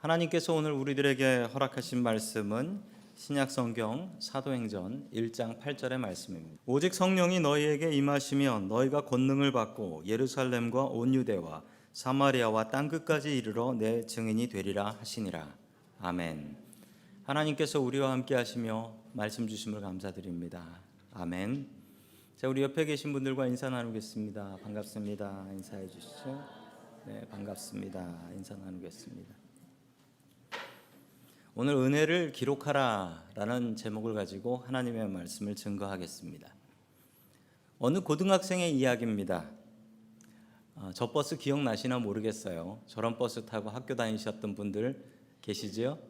하나님께서 오늘 우리들에게 허락하신 말씀은 신약성경 사도행전 1장 8절의 말씀입니다. 오직 성령이 너희에게 임하시면 너희가 권능을 받고 예루살렘과 온 유대와 사마리아와 땅끝까지 이르러 내 증인이 되리라 하시니라. 아멘. 하나님께서 우리와 함께 하시며 말씀 주심을 감사드립니다. 아멘. 자, 우리 옆에 계신 분들과 인사 나누겠습니다. 반갑습니다. 인사해 주시죠. 네, 반갑습니다. 인사 나누겠습니다. 오늘 은혜를 기록하라 라는 제목을 가지고 하나님의 말씀을 증거하겠습니다. 어느 고등학생의 이야기입니다. 저 버스 기억나시나 모르겠어요. 저런 버스 타고 학교 다니셨던 분들 계시죠?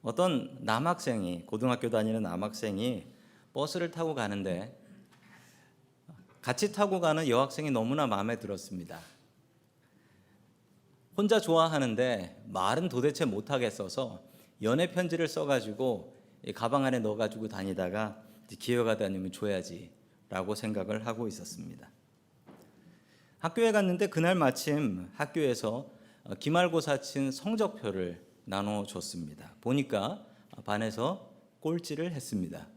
어떤 남학생이, 고등학교 다니는 남학생이 버스를 타고 가는데 같이 타고 가는 여학생이 너무나 마음에 들었습니다. 혼자 좋아하는데 말은 도대체 못하겠어서 연애 편지를 써가지고 가방 안에 넣어가지고 다니다가 기회가 되면 줘야지 라고 생각을 하고 있었습니다. 학교에 갔는데 그날 마침 학교에서 기말고사 친 성적표를 나눠줬습니다. 보니까 반에서 꼴찌를 했습니다.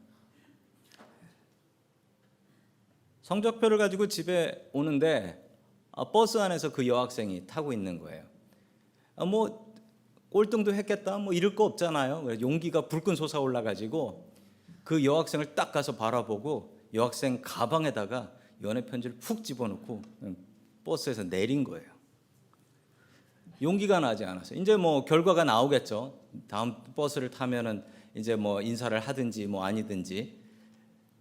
성적표를 가지고 집에 오는데 버스 안에서 그 여학생이 타고 있는 거예요. 뭐 꼴등도 했겠다 뭐 이럴 거 없잖아요. 그래서 용기가 불끈 솟아올라가지고 그 여학생을 딱 가서 바라보고 여학생 가방에다가 연애 편지를 푹 집어넣고 버스에서 내린 거예요. 용기가 나지 않았어요. 이제 뭐 결과가 나오겠죠. 다음 버스를 타면은 이제 뭐 인사를 하든지 뭐 아니든지.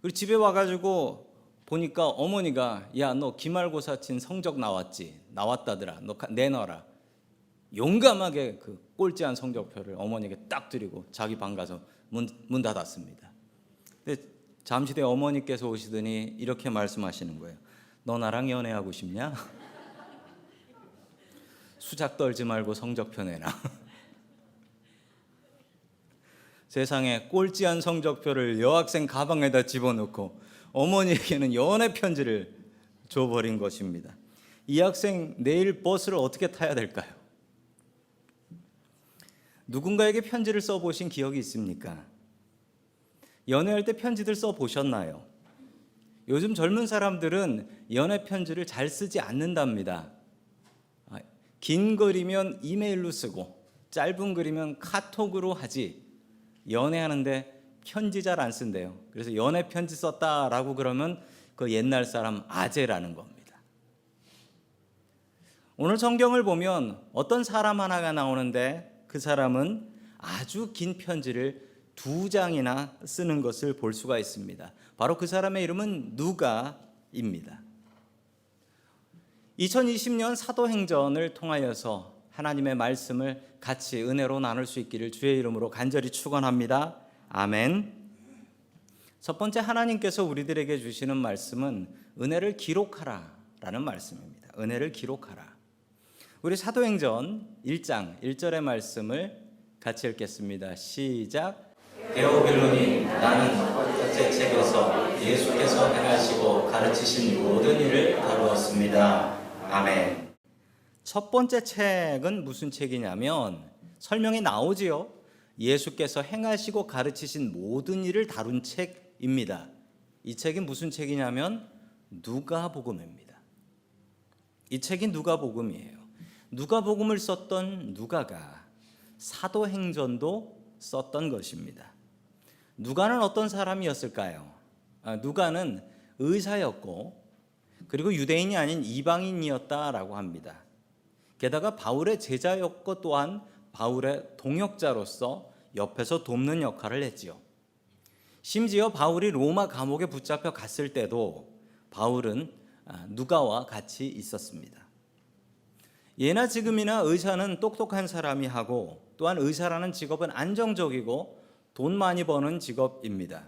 그리고 집에 와가지고 보니까 어머니가 야, 너 기말고사 친 성적 나왔지? 나왔다더라. 너 내놔라. 용감하게 그 꼴찌한 성적표를 어머니에게 딱 드리고 자기 방 가서 문 닫았습니다. 근데 잠시 뒤에 어머니께서 오시더니 이렇게 말씀하시는 거예요. 너 나랑 연애하고 싶냐? 수작 떨지 말고 성적표 내놔. 세상에 꼴찌한 성적표를 여학생 가방에다 집어넣고 어머니에게는 연애 편지를 줘버린 것입니다. 이 학생 내일 버스를 어떻게 타야 될까요? 누군가에게 편지를 써보신 기억이 있습니까? 연애할 때 편지들 써보셨나요? 요즘 젊은 사람들은 연애 편지를 잘 쓰지 않는답니다. 긴 글이면 이메일로 쓰고 짧은 글이면 카톡으로 하지 연애하는데 편지 잘 안 쓴대요. 그래서 연애 편지 썼다라고 그러면 그 옛날 사람 아재라는 겁니다. 오늘 성경을 보면 어떤 사람 하나가 나오는데 그 사람은 아주 긴 편지를 2장이나 쓰는 것을 볼 수가 있습니다. 바로 그 사람의 이름은 누가입니다. 2020년 사도행전을 통하여서 하나님의 말씀을 같이 은혜로 나눌 수 있기를 주의 이름으로 간절히 축원합니다. 아멘. 첫 번째 하나님께서 우리들에게 주시는 말씀은 은혜를 기록하라 라는 말씀입니다. 은혜를 기록하라. 우리 사도행전 1장 1절의 말씀을 같이 읽겠습니다. 시작. 데오빌로니 나는 첫 번째 책에서 예수께서 행하시고 가르치신 모든 일을 다루었습니다. 아멘. 첫 번째 책은 무슨 책이냐면 설명이 나오지요. 예수께서 행하시고 가르치신 모든 일을 다룬 책입니다. 이 책이 무슨 책이냐면 누가복음입니다. 이 책이 누가복음이에요. 누가복음을 썼던 누가가 사도행전도 썼던 것입니다. 누가는 어떤 사람이었을까요? 누가는 의사였고 그리고 유대인이 아닌 이방인이었다라고 합니다. 게다가 바울의 제자였고 또한 바울의 동역자로서 옆에서 돕는 역할을 했지요. 심지어 바울이 로마 감옥에 붙잡혀 갔을 때도 바울은 누가와 같이 있었습니다. 예나 지금이나 의사는 똑똑한 사람이 하고 또한 의사라는 직업은 안정적이고 돈 많이 버는 직업입니다.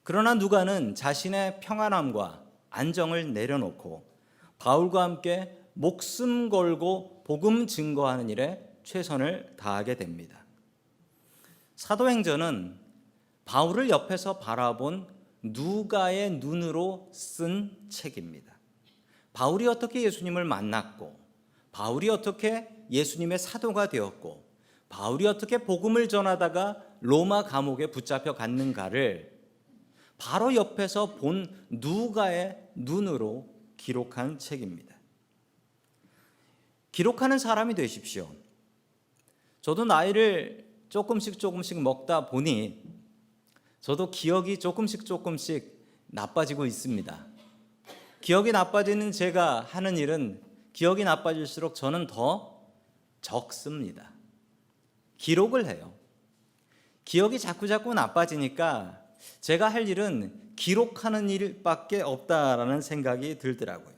그러나 누가는 자신의 평안함과 안정을 내려놓고 바울과 함께 목숨 걸고 복음 증거하는 일에 최선을 다하게 됩니다. 사도행전은 바울을 옆에서 바라본 누가의 눈으로 쓴 책입니다. 바울이 어떻게 예수님을 만났고 바울이 어떻게 예수님의 사도가 되었고 바울이 어떻게 복음을 전하다가 로마 감옥에 붙잡혀 갔는가를 바로 옆에서 본 누가의 눈으로 기록한 책입니다. 기록하는 사람이 되십시오. 저도 나이를 조금씩 먹다 보니 저도 기억이 조금씩 나빠지고 있습니다. 기억이 나빠지는 제가 하는 일은 기억이 나빠질수록 저는 더 적습니다. 기록을 해요. 기억이 자꾸 나빠지니까 제가 할 일은 기록하는 일밖에 없다라는 생각이 들더라고요.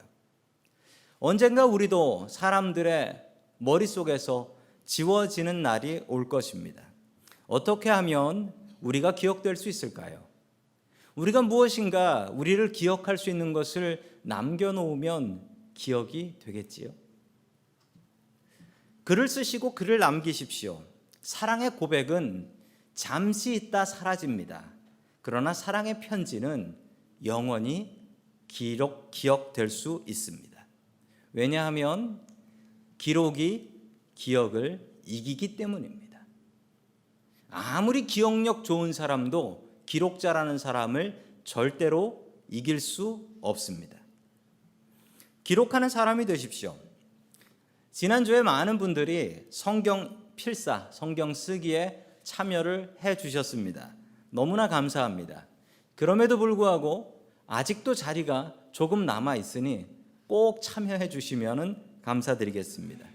언젠가 우리도 사람들의 머릿속에서 지워지는 날이 올 것입니다. 어떻게 하면 우리가 기억될 수 있을까요? 우리가 무엇인가 우리를 기억할 수 있는 것을 남겨놓으면 기억이 되겠지요. 글을 쓰시고 글을 남기십시오. 사랑의 고백은 잠시 있다 사라집니다. 그러나 사랑의 편지는 영원히 기억될 수 있습니다. 왜냐하면 기록이 기억을 이기기 때문입니다. 아무리 기억력 좋은 사람도 기록자라는 사람을 절대로 이길 수 없습니다. 기록하는 사람이 되십시오. 지난주에 많은 분들이 성경 필사, 성경 쓰기에 참여를 해 주셨습니다. 너무나 감사합니다. 그럼에도 불구하고 아직도 자리가 조금 남아 있으니 꼭 참여해 주시면 감사드리겠습니다.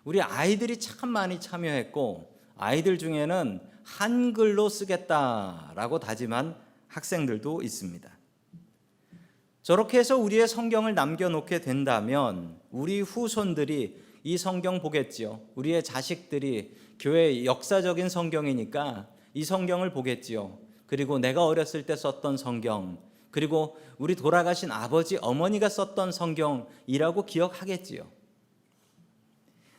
우리 아이들이 참 많이 참여했고 아이들 중에는 한글로 쓰겠다라고 다짐한 학생들도 있습니다. 저렇게 해서 우리의 성경을 남겨놓게 된다면 우리 후손들이 이 성경 보겠지요. 우리의 자식들이 교회의 역사적인 성경이니까 이 성경을 보겠지요. 그리고 내가 어렸을 때 썼던 성경, 그리고 우리 돌아가신 아버지, 어머니가 썼던 성경이라고 기억하겠지요.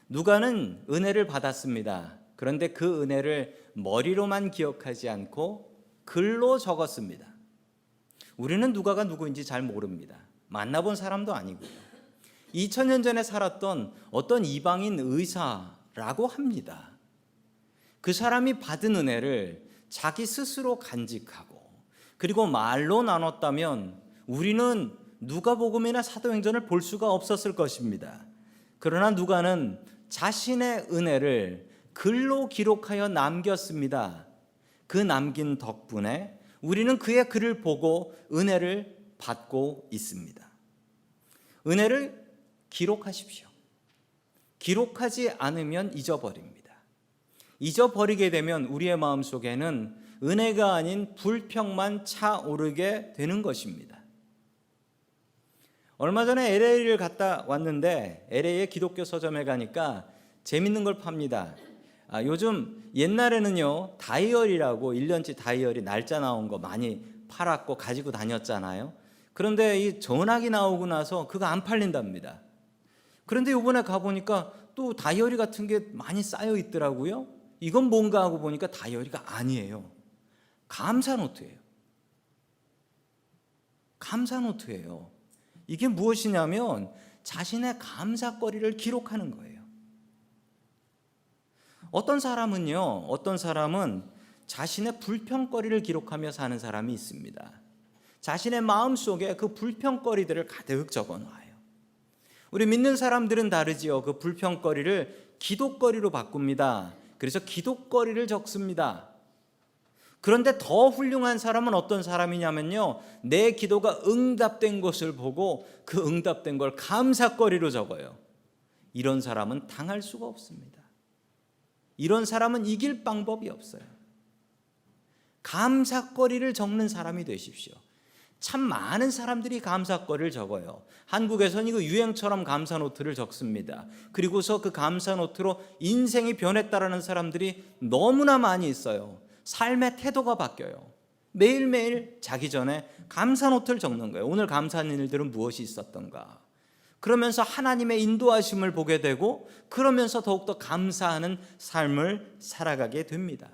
누가는 은혜를 받았습니다. 그런데 그 은혜를 머리로만 기억하지 않고 글로 적었습니다. 우리는 누가가 누구인지 잘 모릅니다. 만나본 사람도 아니고요. 2000년 전에 살았던 어떤 이방인 의사라고 합니다. 그 사람이 받은 은혜를 자기 스스로 간직하고 그리고 말로 나눴다면 우리는 누가복음이나 사도행전을 볼 수가 없었을 것입니다. 그러나 누가는 자신의 은혜를 글로 기록하여 남겼습니다. 그 남긴 덕분에 우리는 그의 글을 보고 은혜를 받고 있습니다. 은혜를 기록하십시오. 기록하지 않으면 잊어버립니다. 잊어버리게 되면 우리의 마음속에는 은혜가 아닌 불평만 차오르게 되는 것입니다. 얼마 전에 LA를 갔다 왔는데 LA의 기독교 서점에 가니까 재밌는 걸 팝니다. 요즘 옛날에는요 다이어리라고 1년치 다이어리 날짜 나온 거 많이 팔았고 가지고 다녔잖아요. 그런데 이 전화기 나오고 나서 그거 안 팔린답니다. 그런데 이번에 가보니까 또 다이어리 같은 게 많이 쌓여 있더라고요. 이건 뭔가 하고 보니까 다이어리가 아니에요. 감사노트예요. 감사노트예요. 이게 무엇이냐면 자신의 감사거리를 기록하는 거예요. 어떤 사람은 자신의 불평거리를 기록하며 사는 사람이 있습니다. 자신의 마음속에 그 불평거리들을 가득 적어놔요. 우리 믿는 사람들은 다르지요. 그 불평거리를 기도거리로 바꿉니다. 그래서 기도거리를 적습니다. 그런데 더 훌륭한 사람은 어떤 사람이냐면요, 내 기도가 응답된 것을 보고 그 응답된 걸 감사거리로 적어요. 이런 사람은 당할 수가 없습니다. 이런 사람은 이길 방법이 없어요. 감사거리를 적는 사람이 되십시오. 참 많은 사람들이 감사거리를 적어요. 한국에서는 이거 유행처럼 감사노트를 적습니다. 그리고서 그 감사노트로 인생이 변했다라는 사람들이 너무나 많이 있어요. 삶의 태도가 바뀌어요. 매일매일 자기 전에 감사노트를 적는 거예요. 오늘 감사한 일들은 무엇이 있었던가. 그러면서 하나님의 인도하심을 보게 되고 그러면서 더욱더 감사하는 삶을 살아가게 됩니다.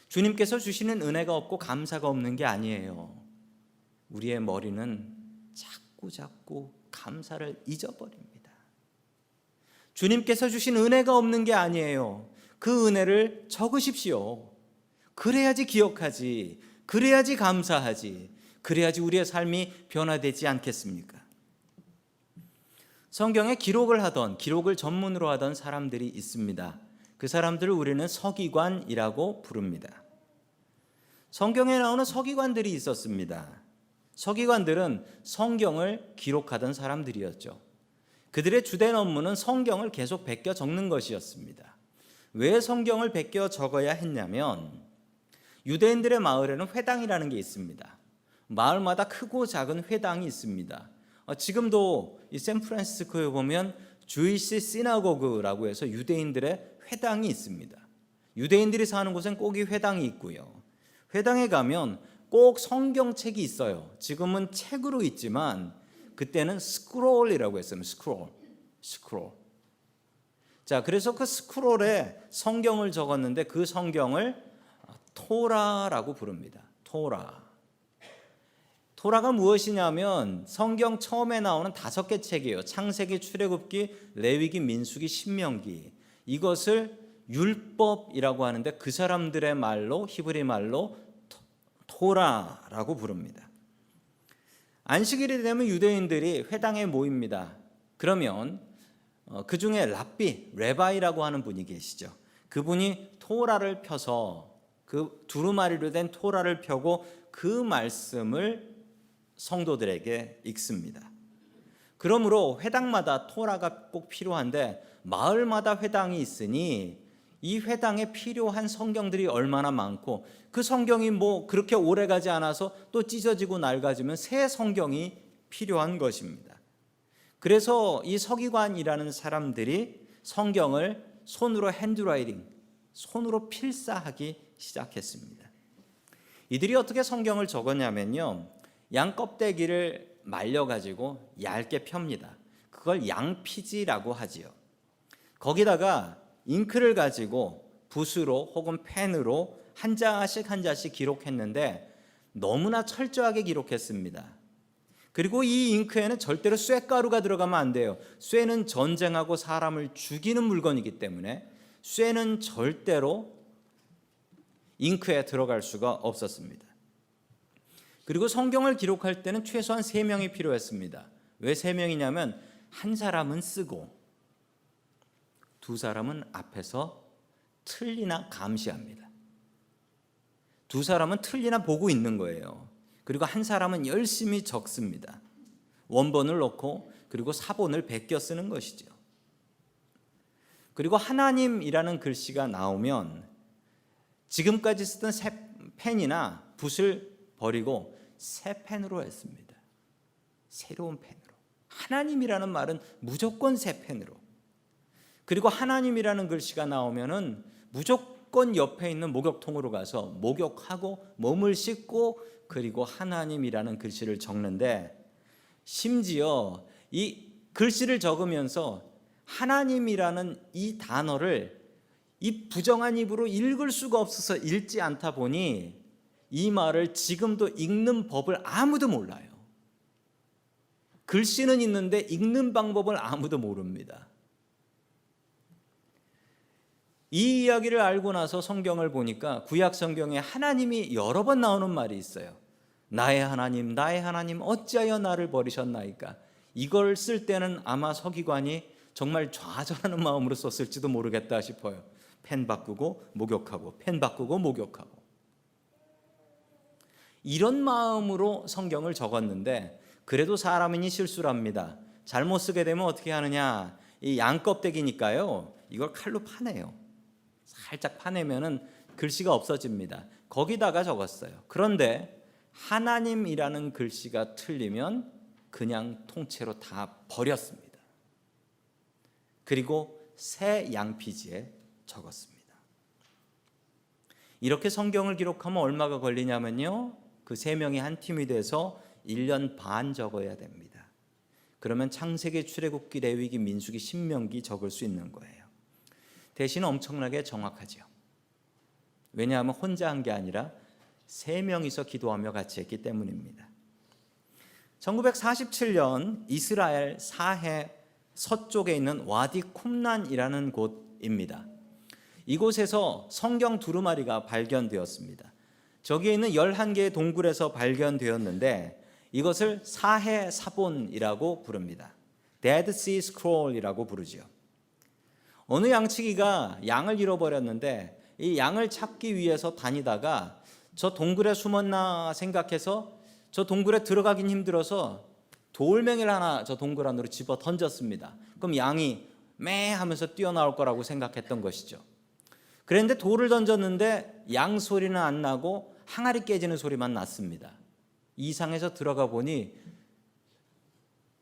주님께서 주시는 은혜가 없고 감사가 없는 게 아니에요. 우리의 머리는 자꾸 감사를 잊어버립니다. 주님께서 주신 은혜가 없는 게 아니에요. 그 은혜를 적으십시오. 그래야지 기억하지. 그래야지 감사하지. 그래야지 우리의 삶이 변화되지 않겠습니까? 성경에 기록을 전문으로 하던 사람들이 있습니다. 그 사람들을 우리는 서기관이라고 부릅니다. 성경에 나오는 서기관들이 있었습니다. 서기관들은 성경을 기록하던 사람들이었죠. 그들의 주된 업무는 성경을 계속 베껴 적는 것이었습니다. 왜 성경을 베껴 적어야 했냐면 유대인들의 마을에는 회당이라는 게 있습니다. 마을마다 크고 작은 회당이 있습니다. 지금도 이 샌프란시스코에 보면 주이시 시나고그라고 해서 유대인들의 회당이 있습니다. 유대인들이 사는 곳엔 꼭 이 회당이 있고요. 회당에 가면 꼭 성경책이 있어요. 지금은 책으로 있지만 그때는 스크롤이라고 했어요. 스크롤. 자, 그래서 그 스크롤에 성경을 적었는데 그 성경을 토라라고 부릅니다. 토라가 무엇이냐면 성경 처음에 나오는 5개 책이에요. 창세기, 출애굽기, 레위기, 민수기, 신명기. 이것을 율법이라고 하는데 그 사람들의 말로 히브리 말로 토라라고 부릅니다. 안식일이 되면 유대인들이 회당에 모입니다. 그러면 그 중에 레바이라고 하는 분이 계시죠. 그분이 토라를 펴서 그 두루마리로 된 토라를 펴고 그 말씀을 성도들에게 읽습니다. 그러므로 회당마다 토라가 꼭 필요한데 마을마다 회당이 있으니 이 회당에 필요한 성경들이 얼마나 많고 그 성경이 그렇게 오래가지 않아서 또 찢어지고 낡아지면 새 성경이 필요한 것입니다. 그래서 이 서기관이라는 사람들이 성경을 손으로 핸드라이팅, 손으로 필사하기 시작했습니다. 이들이 어떻게 성경을 적었냐면요, 양 껍데기를 말려가지고 얇게 펴니다. 그걸 양피지라고 하지요. 거기다가 잉크를 가지고 붓으로 혹은 펜으로 한 장씩 기록했는데 너무나 철저하게 기록했습니다. 그리고 이 잉크에는 절대로 쇠가루가 들어가면 안 돼요. 쇠는 전쟁하고 사람을 죽이는 물건이기 때문에 쇠는 절대로 잉크에 들어갈 수가 없었습니다. 그리고 성경을 기록할 때는 최소한 3명이 필요했습니다. 왜 3명이냐면 한 사람은 쓰고 2사람은 앞에서 틀리나 감시합니다. 2사람은 틀리나 보고 있는 거예요. 그리고 한 사람은 열심히 적습니다. 원본을 넣고 그리고 사본을 베껴 쓰는 것이죠. 그리고 하나님이라는 글씨가 나오면 지금까지 쓰던 새 펜이나 붓을 버리고 새 펜으로 했습니다. 새로운 펜으로. 하나님이라는 말은 무조건 새 펜으로. 그리고 하나님이라는 글씨가 나오면은 무조건 옆에 있는 목욕통으로 가서 목욕하고 몸을 씻고 그리고 하나님이라는 글씨를 적는데 심지어 이 글씨를 적으면서 하나님이라는 이 단어를 이 부정한 입으로 읽을 수가 없어서 읽지 않다 보니 이 말을 지금도 읽는 법을 아무도 몰라요. 글씨는 있는데 읽는 방법을 아무도 모릅니다. 이 이야기를 알고 나서 성경을 보니까 구약 성경에 하나님이 여러 번 나오는 말이 있어요. 나의 하나님, 나의 하나님, 어찌하여 나를 버리셨나이까. 이걸 쓸 때는 아마 서기관이 정말 좌절하는 마음으로 썼을지도 모르겠다 싶어요. 펜 바꾸고 목욕하고 펜 바꾸고 목욕하고 이런 마음으로 성경을 적었는데 그래도 사람이니 실수를 합니다. 잘못 쓰게 되면 어떻게 하느냐, 이 양껍데기니까요 이걸 칼로 파내요. 살짝 파내면은 글씨가 없어집니다. 거기다가 적었어요. 그런데 하나님이라는 글씨가 틀리면 그냥 통째로 다 버렸습니다. 그리고 새 양피지에 적었습니다. 이렇게 성경을 기록하면 얼마가 걸리냐면요, 그 3명이 한 팀이 돼서 1년 반 적어야 됩니다. 그러면 창세기, 출애굽기, 레위기, 민수기, 신명기 적을 수 있는 거예요. 대신 엄청나게 정확하죠. 왜냐하면 혼자 한 게 아니라 3명이서 기도하며 같이 했기 때문입니다. 1947년 이스라엘 사해 서쪽에 있는 와디 쿰란이라는 곳입니다. 이곳에서 성경 두루마리가 발견되었습니다. 저기에 있는 11개의 동굴에서 발견되었는데 이것을 사해 사본이라고 부릅니다. Dead Sea Scroll이라고 부르죠. 어느 양치기가 양을 잃어버렸는데 이 양을 찾기 위해서 다니다가 저 동굴에 숨었나 생각해서 저 동굴에 들어가긴 힘들어서 돌멩이를 하나 저 동굴 안으로 집어 던졌습니다. 그럼 양이 매 하면서 뛰어나올 거라고 생각했던 것이죠. 그런데 돌을 던졌는데 양 소리는 안 나고 항아리 깨지는 소리만 났습니다. 이상해서 들어가 보니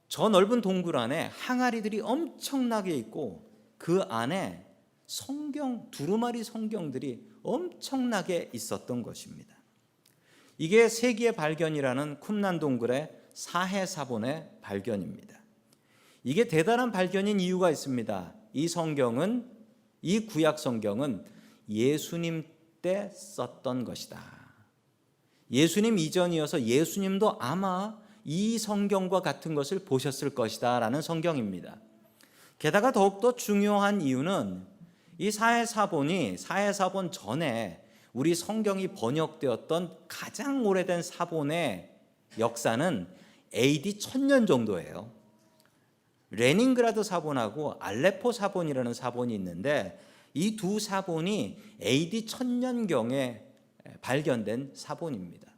저 넓은 동굴 안에 항아리들이 엄청나게 있고 그 안에 두루마리 성경들이 엄청나게 있었던 것입니다. 이게 세기의 발견이라는 쿰란 동굴의 사해 사본의 발견입니다. 이게 대단한 발견인 이유가 있습니다. 이 구약 성경은 예수님 때 썼던 것이다. 예수님 이전이어서 예수님도 아마 이 성경과 같은 것을 보셨을 것이다 라는 성경입니다. 게다가 더욱더 중요한 이유는 이 사해 사본 전에 우리 성경이 번역되었던 가장 오래된 사본의 역사는 AD 1000년 정도예요. 레닌그라드 사본하고 알레포 사본이라는 사본이 있는데 이 두 사본이 AD 1000년경에 발견된 사본입니다.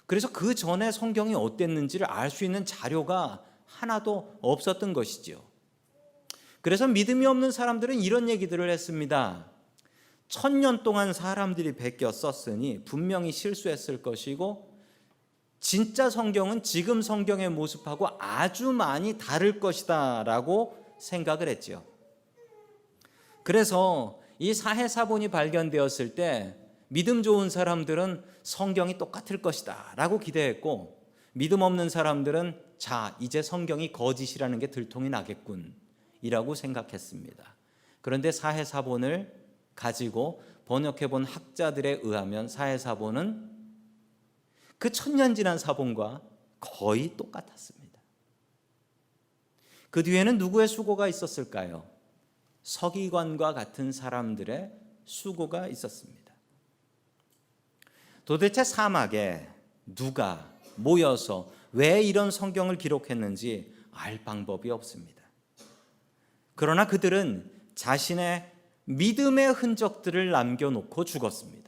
그래서 그 전에 성경이 어땠는지를 알 수 있는 자료가 하나도 없었던 것이지요. 그래서 믿음이 없는 사람들은 이런 얘기들을 했습니다. 1000년 동안 사람들이 베껴 썼으니 분명히 실수했을 것이고 진짜 성경은 지금 성경의 모습하고 아주 많이 다를 것이다 라고 생각을 했죠. 그래서 이 사해 사본이 발견되었을 때 믿음 좋은 사람들은 성경이 똑같을 것이다 라고 기대했고 믿음 없는 사람들은 자 이제 성경이 거짓이라는 게 들통이 나겠군 이라고 생각했습니다. 그런데 사해 사본을 가지고 번역해 본 학자들에 의하면 사해 사본은 그 1000년 지난 사본과 거의 똑같았습니다. 그 뒤에는 누구의 수고가 있었을까요? 서기관과 같은 사람들의 수고가 있었습니다. 도대체 사막에 누가 모여서 왜 이런 성경을 기록했는지 알 방법이 없습니다. 그러나 그들은 자신의 믿음의 흔적들을 남겨놓고 죽었습니다.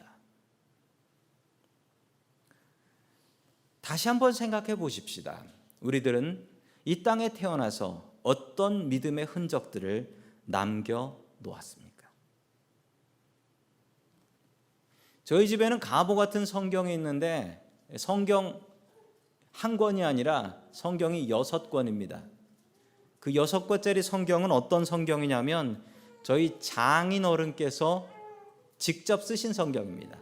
다시 한번 생각해 보십시다. 우리들은 이 땅에 태어나서 어떤 믿음의 흔적들을 남겨놓았습니까? 저희 집에는 가보 같은 성경이 있는데 성경 한 권이 아니라 성경이 6권입니다. 그 6권짜리 성경은 어떤 성경이냐면 저희 장인어른께서 직접 쓰신 성경입니다.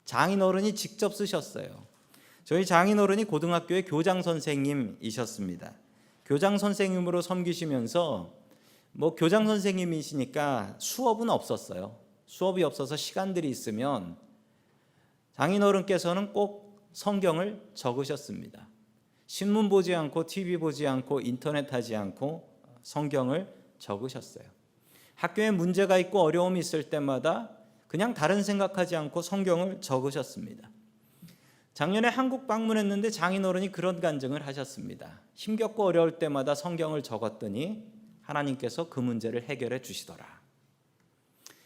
장인어른이 직접 쓰셨어요. 저희 장인어른이 고등학교의 교장 선생님이셨습니다. 교장 선생님으로 섬기시면서 교장 선생님이시니까 수업은 없었어요. 수업이 없어서 시간들이 있으면 장인어른께서는 꼭 성경을 적으셨습니다. 신문 보지 않고 TV 보지 않고 인터넷 하지 않고 성경을 적으셨어요. 학교에 문제가 있고 어려움이 있을 때마다 그냥 다른 생각하지 않고 성경을 적으셨습니다. 작년에 한국 방문했는데 장인어른이 그런 간증을 하셨습니다. 힘겹고 어려울 때마다 성경을 적었더니 하나님께서 그 문제를 해결해 주시더라.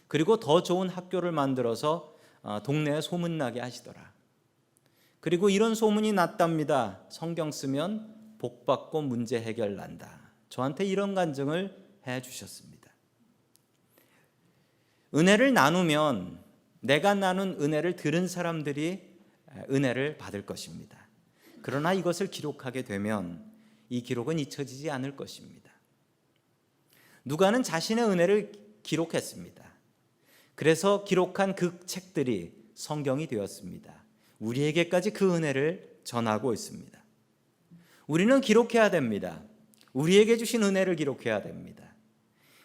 그리고 더 좋은 학교를 만들어서 동네에 소문나게 하시더라. 그리고 이런 소문이 났답니다. 성경 쓰면 복받고 문제 해결 난다. 저한테 이런 간증을 해 주셨습니다. 은혜를 나누면 내가 나눈 은혜를 들은 사람들이 은혜를 받을 것입니다. 그러나 이것을 기록하게 되면 이 기록은 잊혀지지 않을 것입니다. 누가는 자신의 은혜를 기록했습니다. 그래서 기록한 그 책들이 성경이 되었습니다. 우리에게까지 그 은혜를 전하고 있습니다. 우리는 기록해야 됩니다. 우리에게 주신 은혜를 기록해야 됩니다.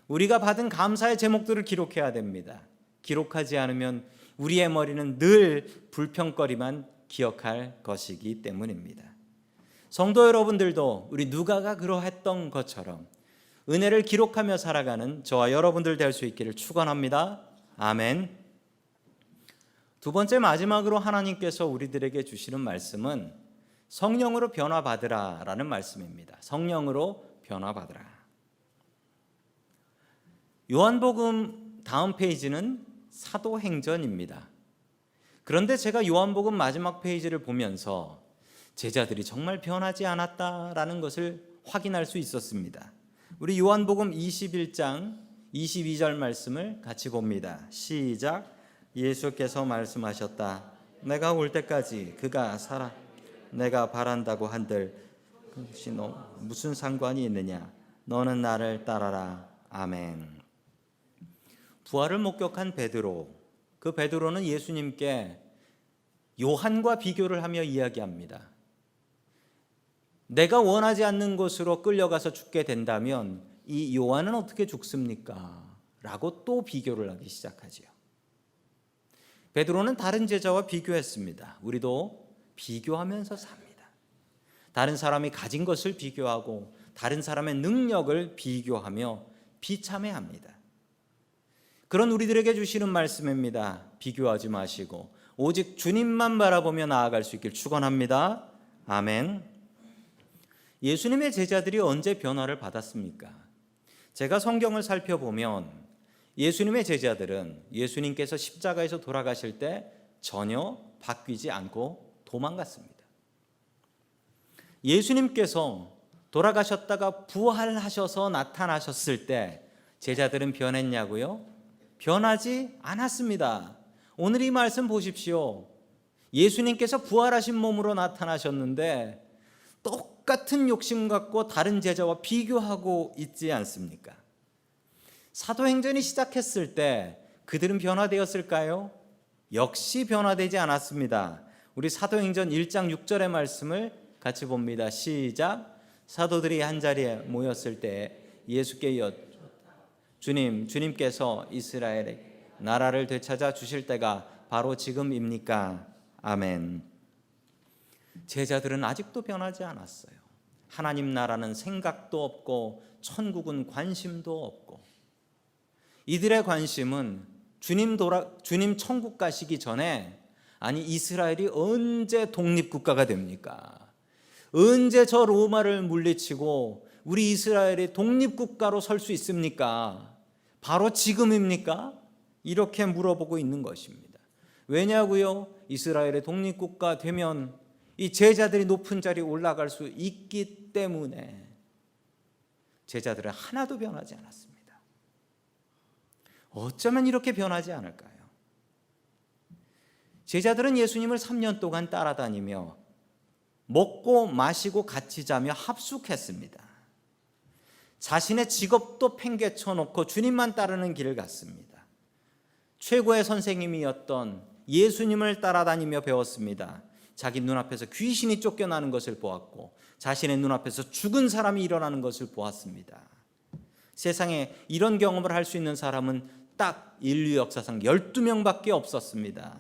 우리가 받은 감사의 제목들을 기록해야 됩니다. 기록하지 않으면 우리의 머리는 늘 불평거리만 기억할 것이기 때문입니다. 성도 여러분들도 우리 누가가 그러했던 것처럼 은혜를 기록하며 살아가는 저와 여러분들 될 수 있기를 축원합니다. 아멘. 두 번째 마지막으로 하나님께서 우리들에게 주시는 말씀은 성령으로 변화받으라 라는 말씀입니다. 성령으로 변화받으라. 요한복음 다음 페이지는 사도행전입니다. 그런데 제가 요한복음 마지막 페이지를 보면서 제자들이 정말 변하지 않았다라는 것을 확인할 수 있었습니다. 우리 요한복음 21장 22절 말씀을 같이 봅니다. 시작. 예수께서 말씀하셨다. 내가 올 때까지 그가 살아 내가 바란다고 한들 그것이 너 무슨 상관이 있느냐? 너는 나를 따라라. 아멘. 부활을 목격한 베드로, 그 베드로는 예수님께 요한과 비교를 하며 이야기합니다. 내가 원하지 않는 곳으로 끌려가서 죽게 된다면 이 요한은 어떻게 죽습니까? 라고 또 비교를 하기 시작하지요. 베드로는 다른 제자와 비교했습니다. 우리도 비교하면서 삽니다. 다른 사람이 가진 것을 비교하고 다른 사람의 능력을 비교하며 비참해합니다. 그런 우리들에게 주시는 말씀입니다. 비교하지 마시고 오직 주님만 바라보며 나아갈 수 있길 축원합니다. 아멘. 예수님의 제자들이 언제 변화를 받았습니까? 제가 성경을 살펴보면 예수님의 제자들은 예수님께서 십자가에서 돌아가실 때 전혀 바뀌지 않고 도망갔습니다. 예수님께서 돌아가셨다가 부활하셔서 나타나셨을 때 제자들은 변했냐고요? 변하지 않았습니다. 오늘 이 말씀 보십시오. 예수님께서 부활하신 몸으로 나타나셨는데 똑같은 욕심 갖고 다른 제자와 비교하고 있지 않습니까? 사도행전이 시작했을 때 그들은 변화되었을까요? 역시 변화되지 않았습니다. 우리 사도행전 1장 6절의 말씀을 같이 봅니다. 시작. 사도들이 한자리에 모였을 때 예수께 여쭈었다. 주님께서 이스라엘에 나라를 되찾아 주실 때가 바로 지금입니까? 아멘. 제자들은 아직도 변하지 않았어요. 하나님 나라는 생각도 없고 천국은 관심도 없고 이들의 관심은 주님 천국 가시기 전에 아니 이스라엘이 언제 독립국가가 됩니까? 언제 저 로마를 물리치고 우리 이스라엘이 독립국가로 설 수 있습니까? 바로 지금입니까? 이렇게 물어보고 있는 것입니다. 왜냐고요? 이스라엘의 독립국가 되면 이 제자들이 높은 자리에 올라갈 수 있기 때문에 제자들은 하나도 변하지 않았습니다. 어쩌면 이렇게 변하지 않을까요? 제자들은 예수님을 3년 동안 따라다니며 먹고 마시고 같이 자며 합숙했습니다. 자신의 직업도 팽개쳐 놓고 주님만 따르는 길을 갔습니다. 최고의 선생님이었던 예수님을 따라다니며 배웠습니다. 자기 눈앞에서 귀신이 쫓겨나는 것을 보았고 자신의 눈앞에서 죽은 사람이 일어나는 것을 보았습니다. 세상에 이런 경험을 할 수 있는 사람은 딱 인류 역사상 12명밖에 없었습니다.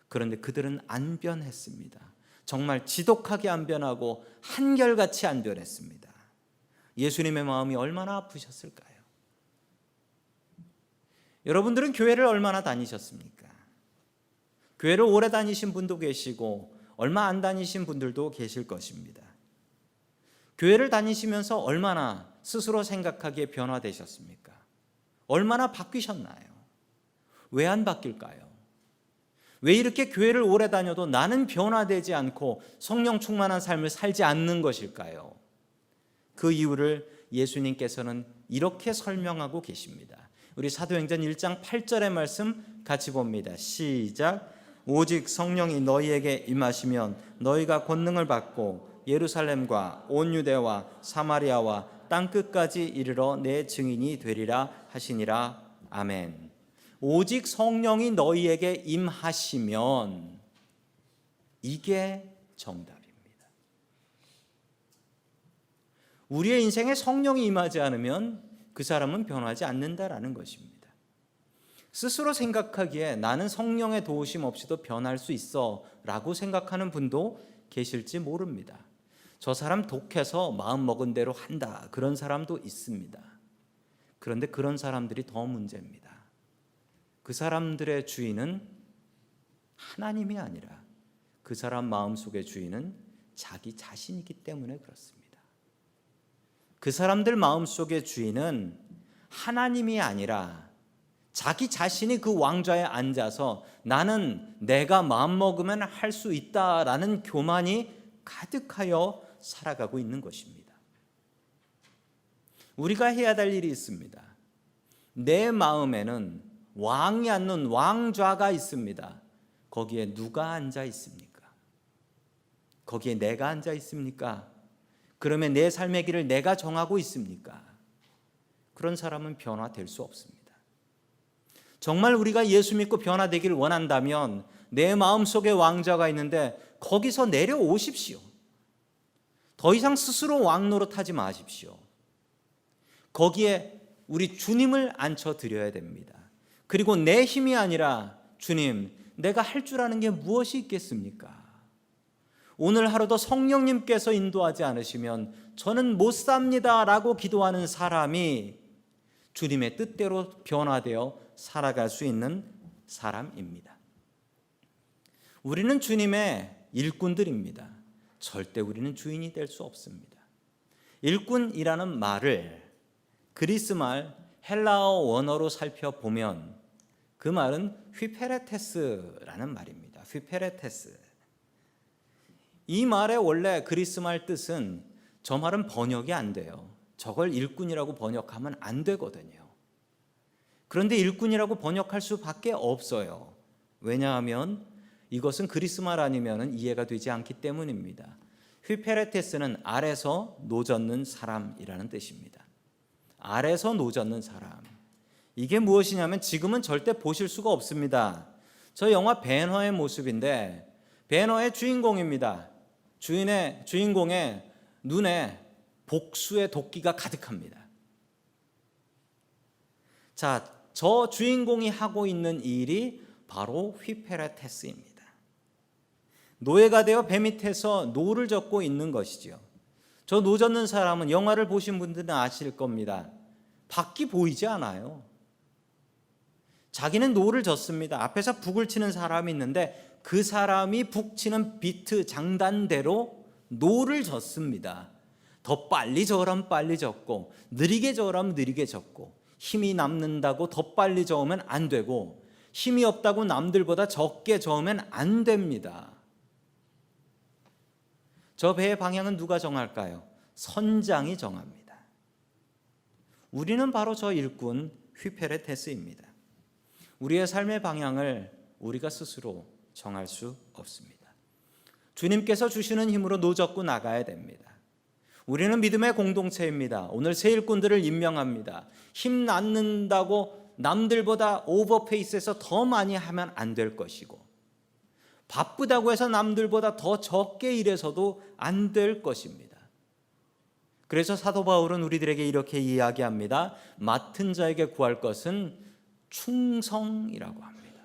그런데 그들은 안 변했습니다. 정말 지독하게 안 변하고 한결같이 안 변했습니다. 예수님의 마음이 얼마나 아프셨을까요? 여러분들은 교회를 얼마나 다니셨습니까? 교회를 오래 다니신 분도 계시고 얼마 안 다니신 분들도 계실 것입니다. 교회를 다니시면서 얼마나 스스로 생각하기에 변화되셨습니까? 얼마나 바뀌셨나요? 왜 안 바뀔까요? 왜 이렇게 교회를 오래 다녀도 나는 변화되지 않고 성령 충만한 삶을 살지 않는 것일까요? 그 이유를 예수님께서는 이렇게 설명하고 계십니다. 우리 사도행전 1장 8절의 말씀 같이 봅니다. 시작. 오직 성령이 너희에게 임하시면 너희가 권능을 받고 예루살렘과 온 유대와 사마리아와 땅끝까지 이르러 내 증인이 되리라 하시니라. 아멘. 오직 성령이 너희에게 임하시면 이게 정답입니다. 우리의 인생에 성령이 임하지 않으면 그 사람은 변하지 않는다라는 것입니다. 스스로 생각하기에 나는 성령의 도우심 없이도 변할 수 있어 라고 생각하는 분도 계실지 모릅니다. 저 사람 독해서 마음 먹은 대로 한다, 그런 사람도 있습니다. 그런데 그런 사람들이 더 문제입니다. 그 사람들의 주인은 하나님이 아니라 그 사람 마음속의 주인은 자기 자신이기 때문에 그렇습니다. 그 사람들 마음속의 주인은 하나님이 아니라 자기 자신이 그 왕좌에 앉아서 나는 내가 마음먹으면 할 수 있다라는 교만이 가득하여 살아가고 있는 것입니다. 우리가 해야 될 일이 있습니다. 내 마음에는 왕이 앉는 왕좌가 있습니다. 거기에 누가 앉아 있습니까? 거기에 내가 앉아 있습니까? 그러면 내 삶의 길을 내가 정하고 있습니까? 그런 사람은 변화될 수 없습니다. 정말 우리가 예수 믿고 변화되기를 원한다면 내 마음속에 왕좌가 있는데 거기서 내려오십시오. 더 이상 스스로 왕 노릇하지 마십시오. 거기에 우리 주님을 앉혀드려야 됩니다. 그리고 내 힘이 아니라 주님, 내가 할 줄 아는 게 무엇이 있겠습니까? 오늘 하루도 성령님께서 인도하지 않으시면 저는 못 삽니다 라고 기도하는 사람이 주님의 뜻대로 변화되어 살아갈 수 있는 사람입니다. 우리는 주님의 일꾼들입니다. 절대 우리는 주인이 될 수 없습니다. 일꾼이라는 말을 그리스 말 헬라어 원어로 살펴보면 그 말은 휘페레테스라는 말입니다. 휘페레테스. 이 말의 원래 그리스 말 뜻은 저 말은 번역이 안 돼요. 저걸 일꾼이라고 번역하면 안 되거든요. 그런데 일꾼이라고 번역할 수밖에 없어요. 왜냐하면 이것은 그리스 말 아니면 이해가 되지 않기 때문입니다. 휘페레테스는 알에서 노젓는 사람이라는 뜻입니다. 알에서 노젓는 사람. 이게 무엇이냐면 지금은 절대 보실 수가 없습니다. 저 영화 배너의 모습인데 배너의 주인공입니다. 주인공의 눈에 복수의 도끼가 가득합니다. 자, 저 주인공이 하고 있는 일이 바로 휘페레테스입니다. 노예가 되어 배 밑에서 노를 젓고 있는 것이죠. 저 노 젓는 사람은 영화를 보신 분들은 아실 겁니다. 밖이 보이지 않아요. 자기는 노를 젓습니다. 앞에서 북을 치는 사람이 있는데 그 사람이 북 치는 비트 장단대로 노를 젓습니다. 더 빨리 저으라면 빨리 젓고 느리게 저으라면 느리게 젓고 힘이 남는다고 더 빨리 저으면 안 되고 힘이 없다고 남들보다 적게 저으면 안 됩니다. 저 배의 방향은 누가 정할까요? 선장이 정합니다. 우리는 바로 저 일꾼 휘페레테스입니다. 우리의 삶의 방향을 우리가 스스로 정할 수 없습니다. 주님께서 주시는 힘으로 노젓고 나가야 됩니다. 우리는 믿음의 공동체입니다. 오늘 새 일꾼들을 임명합니다. 힘 낳는다고 남들보다 오버페이스해서 더 많이 하면 안 될 것이고 바쁘다고 해서 남들보다 더 적게 일해서도 안 될 것입니다. 그래서 사도 바울은 우리들에게 이렇게 이야기합니다. 맡은 자에게 구할 것은 충성이라고 합니다.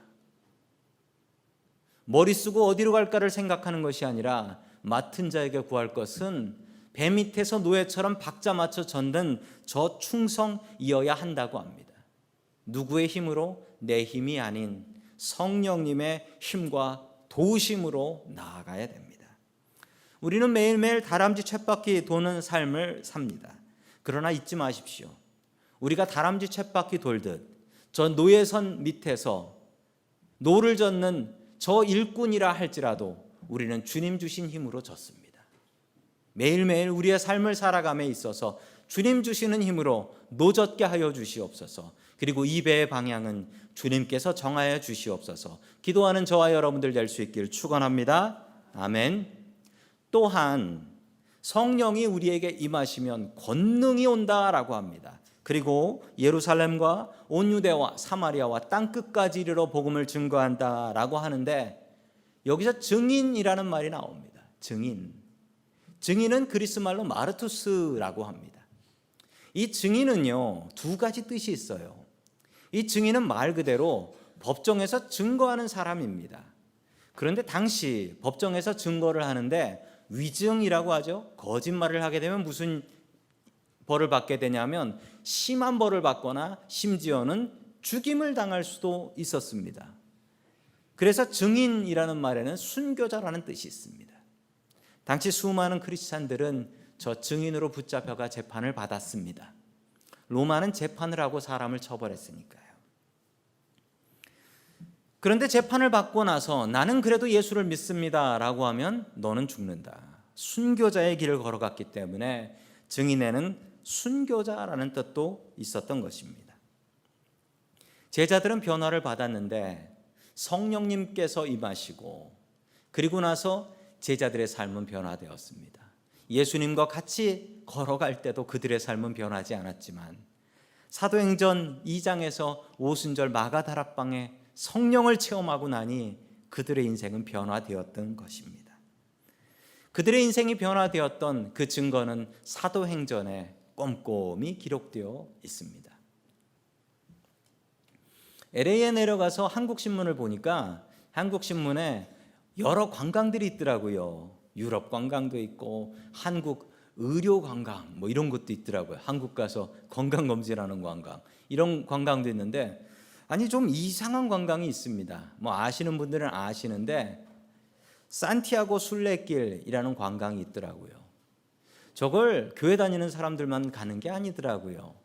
머리 쓰고 어디로 갈까를 생각하는 것이 아니라 맡은 자에게 구할 것은 배 밑에서 노예처럼 박자 맞춰 젓는 저 충성이어야 한다고 합니다. 누구의 힘으로? 내 힘이 아닌 성령님의 힘과 도우심으로 나아가야 됩니다. 우리는 매일매일 다람쥐 쳇바퀴 도는 삶을 삽니다. 그러나 잊지 마십시오. 우리가 다람쥐 쳇바퀴 돌듯 저 노예선 밑에서 노를 젓는 저 일꾼이라 할지라도 우리는 주님 주신 힘으로 졌습니다. 매일매일 우리의 삶을 살아감에 있어서 주님 주시는 힘으로 노젓게 하여 주시옵소서. 그리고 이 배의 방향은 주님께서 정하여 주시옵소서. 기도하는 저와 여러분들 될 수 있기를 축원합니다. 아멘. 또한 성령이 우리에게 임하시면 권능이 온다라고 합니다. 그리고 예루살렘과 온 유대와 사마리아와 땅끝까지 이르러 복음을 증거한다라고 하는데 여기서 증인이라는 말이 나옵니다. 증인은 그리스 말로 마르투스라고 합니다. 이 증인은요, 두 가지 뜻이 있어요. 이 증인은 말 그대로 법정에서 증거하는 사람입니다. 그런데 당시 법정에서 증거를 하는데 위증이라고 하죠. 거짓말을 하게 되면 무슨 벌을 받게 되냐면 심한 벌을 받거나 심지어는 죽임을 당할 수도 있었습니다. 그래서 증인이라는 말에는 순교자라는 뜻이 있습니다. 당시 수많은 크리스찬들은 저 증인으로 붙잡혀가 재판을 받았습니다. 로마는 재판을 하고 사람을 처벌했으니까요. 그런데 재판을 받고 나서 나는 그래도 예수를 믿습니다 라고 하면 너는 죽는다. 순교자의 길을 걸어갔기 때문에 증인에는 순교자라는 뜻도 있었던 것입니다. 제자들은 변화를 받았는데 성령님께서 임하시고 그리고 나서 제자들의 삶은 변화되었습니다. 예수님과 같이 걸어갈 때도 그들의 삶은 변하지 않았지만 사도행전 2장에서 오순절 마가다락방에 성령을 체험하고 나니 그들의 인생은 변화되었던 것입니다. 그들의 인생이 변화되었던 그 증거는 사도행전에 꼼꼼히 기록되어 있습니다. LA에 내려가서 한국신문을 보니까 한국신문에 여러 관광들이 있더라고요. 유럽 관광도 있고 한국 의료 관광 뭐 이런 것도 있더라고요. 한국 가서 건강검진하는 관광 이런 관광도 있는데 아니 좀 이상한 관광이 있습니다. 뭐 아시는 분들은 아시는데 산티아고 순례길이라는 관광이 있더라고요. 저걸 교회 다니는 사람들만 가는 게 아니더라고요.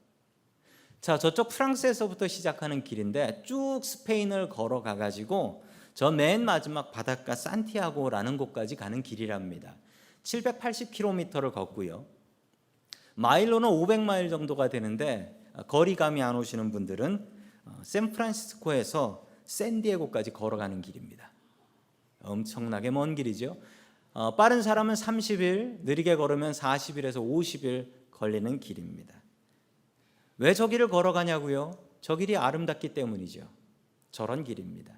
자, 저쪽 프랑스에서부터 시작하는 길인데 쭉 스페인을 걸어가 가지고 저 맨 마지막 바닷가 산티아고라는 곳까지 가는 길이랍니다. 780km를 걷고요. 마일로는 500마일 정도가 되는데 거리감이 안 오시는 분들은 샌프란시스코에서 샌디에고까지 걸어가는 길입니다. 엄청나게 먼 길이죠. 빠른 사람은 30일, 느리게 걸으면 40일에서 50일 걸리는 길입니다. 왜 저 길을 걸어가냐고요? 저 길이 아름답기 때문이죠. 저런 길입니다.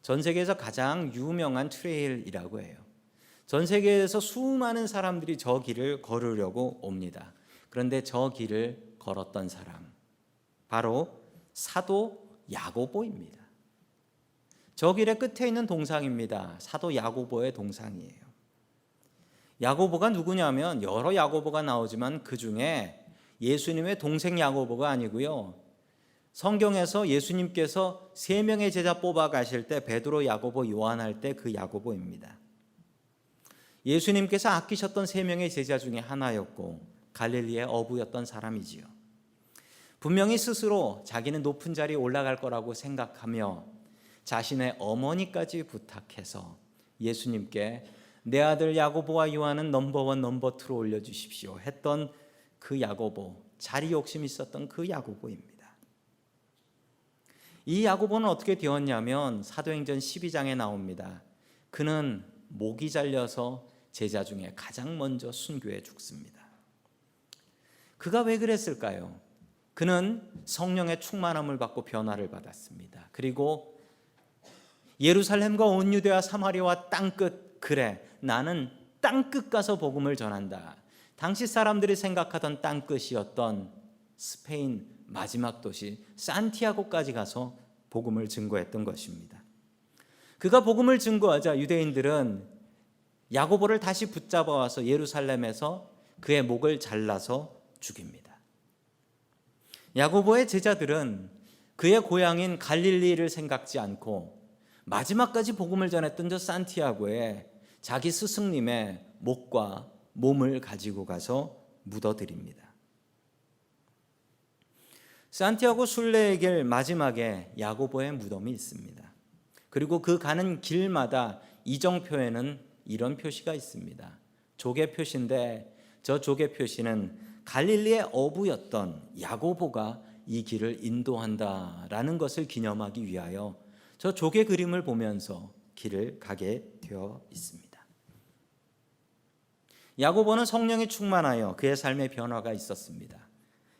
전 세계에서 가장 유명한 트레일이라고 해요. 전 세계에서 수많은 사람들이 저 길을 걸으려고 옵니다. 그런데 저 길을 걸었던 사람 바로 사도 야고보입니다. 저 길의 끝에 있는 동상입니다. 사도 야고보의 동상이에요. 야고보가 누구냐면 여러 야고보가 나오지만 그 중에 예수님의 동생 야고보가 아니고요. 성경에서 예수님께서 3명의 제자 뽑아 가실 때 베드로, 야고보, 요한 할 때 그 야고보입니다. 예수님께서 아끼셨던 3명의 제자 중에 하나였고 갈릴리의 어부였던 사람이지요. 분명히 스스로 자기는 높은 자리에 올라갈 거라고 생각하며 자신의 어머니까지 부탁해서 예수님께 내 아들 야고보와 요한은 넘버1, 넘버2로 올려주십시오 했던 그 야고보, 자리 욕심이 있었던 그 야고보입니다. 이 야고보는 어떻게 되었냐면 사도행전 12장에 나옵니다. 그는 목이 잘려서 제자 중에 가장 먼저 순교해 죽습니다. 그가 왜 그랬을까요? 그는 성령의 충만함을 받고 변화를 받았습니다. 그리고 예루살렘과 온 유대와 사마리아와 땅끝, 그래 나는 땅끝 가서 복음을 전한다. 당시 사람들이 생각하던 땅끝이었던 스페인 마지막 도시 산티아고까지 가서 복음을 증거했던 것입니다. 그가 복음을 증거하자 유대인들은 야고보를 다시 붙잡아 와서 예루살렘에서 그의 목을 잘라서 죽입니다. 야고보의 제자들은 그의 고향인 갈릴리를 생각지 않고 마지막까지 복음을 전했던 저 산티아고에 자기 스승님의 목과 몸을 가지고 가서 묻어드립니다. 산티아고 순례의 길 마지막에 야고보의 무덤이 있습니다. 그리고 그 가는 길마다 이정표에는 이런 표시가 있습니다. 조개 표시인데 저 조개 표시는 갈릴리의 어부였던 야고보가 이 길을 인도한다라는 것을 기념하기 위하여 저 조개 그림을 보면서 길을 가게 되어 있습니다. 야고보는 성령이 충만하여 그의 삶에 변화가 있었습니다.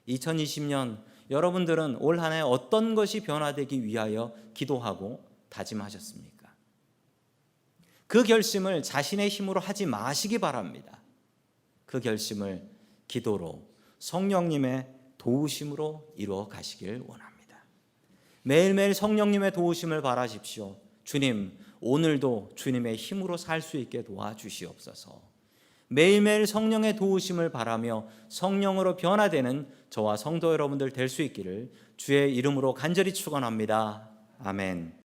2020년 여러분들은 올 한 해 어떤 것이 변화되기 위하여 기도하고 다짐하셨습니까? 그 결심을 자신의 힘으로 하지 마시기 바랍니다. 그 결심을 기도로 성령님의 도우심으로 이루어 가시길 원합니다. 매일매일 성령님의 도우심을 바라십시오. 주님, 오늘도 주님의 힘으로 살 수 있게 도와주시옵소서. 매일매일 성령의 도우심을 바라며 성령으로 변화되는 저와 성도 여러분들 될 수 있기를 주의 이름으로 간절히 축원합니다. 아멘.